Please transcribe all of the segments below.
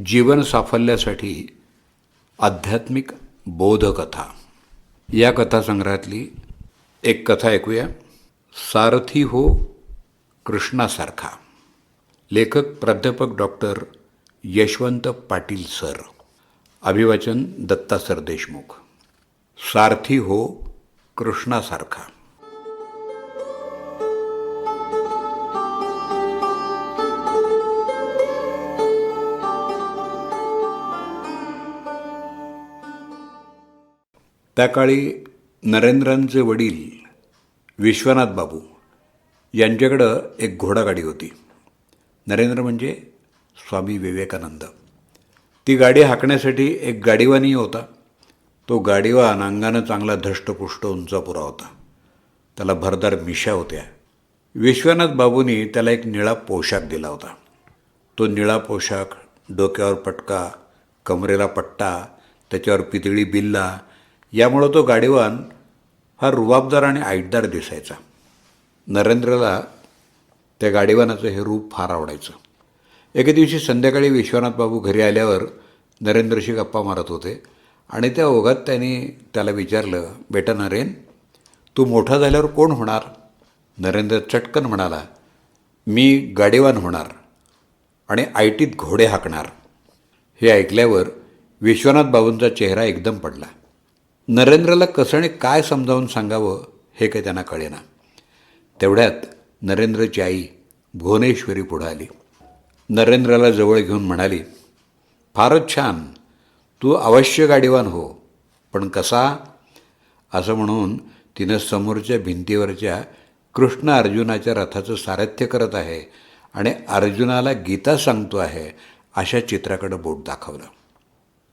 जीवन साफल्यासाठी आध्यात्मिक बोधकथा या कथासंग्रहातली एक कथा ऐकूया. सारथी हो कृष्णासारखा. लेखक प्राध्यापक डॉक्टर यशवंत पाटील सर. अभिवाचन दत्ता सर देशमुख. सारथी हो कृष्णासारखा. त्या काळी नरेंद्रांचे वडील विश्वनाथ बाबू यांच्याकडं एक घोडागाडी होती. नरेंद्र म्हणजे स्वामी विवेकानंद. ती गाडी हाकण्यासाठी एक गाडीवानही होता. तो गाडीवान अंगानं चांगला धष्टपुष्ट उंचापुरा होता. त्याला भरदार मिशा होत्या. विश्वनाथ बाबूंनी त्याला एक निळा पोशाख दिला होता. तो निळा पोशाख, डोक्यावर पटका, कमरेला पट्टा, त्याच्यावर पितळी बिल्ला, यामुळं तो गाडीवान फार रुबाबदार आणि ऐटदार दिसायचा. नरेंद्रला त्या गाडीवानाचं हे रूप फार आवडायचं. एके दिवशी संध्याकाळी विश्वनाथ बाबू घरी आल्यावर नरेंद्रशी गप्पा मारत होते आणि त्या ओघात त्यांनी त्याला विचारलं, बेटा नरेन, तू मोठा झाल्यावर कोण होणार? नरेंद्र चटकन म्हणाला, मी गाडीवान होणार आणि ऐटीत घोडे हाकणार. हे ऐकल्यावर विश्वनाथ बाबूंचा चेहरा एकदम पडला. नरेंद्रला कसं आणि काय समजावून सांगावं हे काही त्यांना कळेना. तेवढ्यात नरेंद्रची आई भुवनेश्वरी पुढं आली. नरेंद्रला जवळ घेऊन म्हणाली, फारच छान, तू अवश्य गाडीवान हो, पण कसा? असं म्हणून तिनं समोरच्या भिंतीवरच्या कृष्ण अर्जुनाच्या रथाचं सारथ्य करत आहे आणि अर्जुनाला गीता सांगतो आहे अशा चित्राकडं बोट दाखवलं.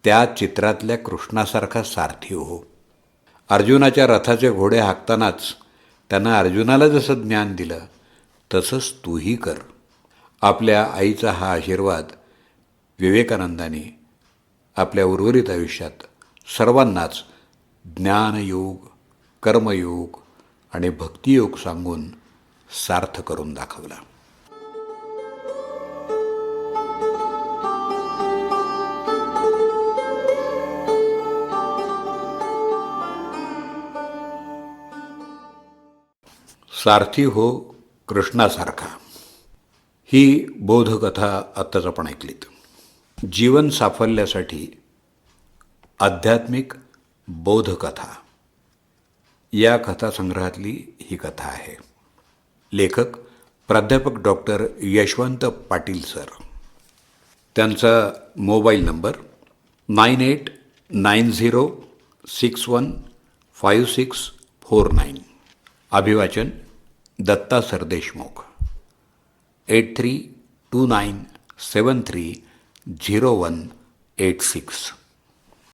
त्या चित्रातल्या कृष्णासारखा सारथी हो. अर्जुनाच्या रथाचे घोडे हाकतानाच त्यांना अर्जुनाला जसं ज्ञान दिलं तसंच तूही कर. आपल्या आईचा हा आशीर्वाद विवेकानंदांनी आपल्या उर्वरित आयुष्यात सर्वांनाच ज्ञानयोग, कर्मयोग आणि भक्तियोग सांगून सार्थ करून दाखवला. सारथी हो कृष्णासारखा ही बोधकथा आत्ताच आपण ऐकलीत. जीवन साफल्यासाठी आध्यात्मिक बोधकथा या कथासंग्रहातली ही कथा आहे. लेखक प्राध्यापक डॉक्टर यशवंत पाटील सर. त्यांचा मोबाईल नंबर 9890615649. अभिवाचन दत्ता सर देशमुख. 8329730186.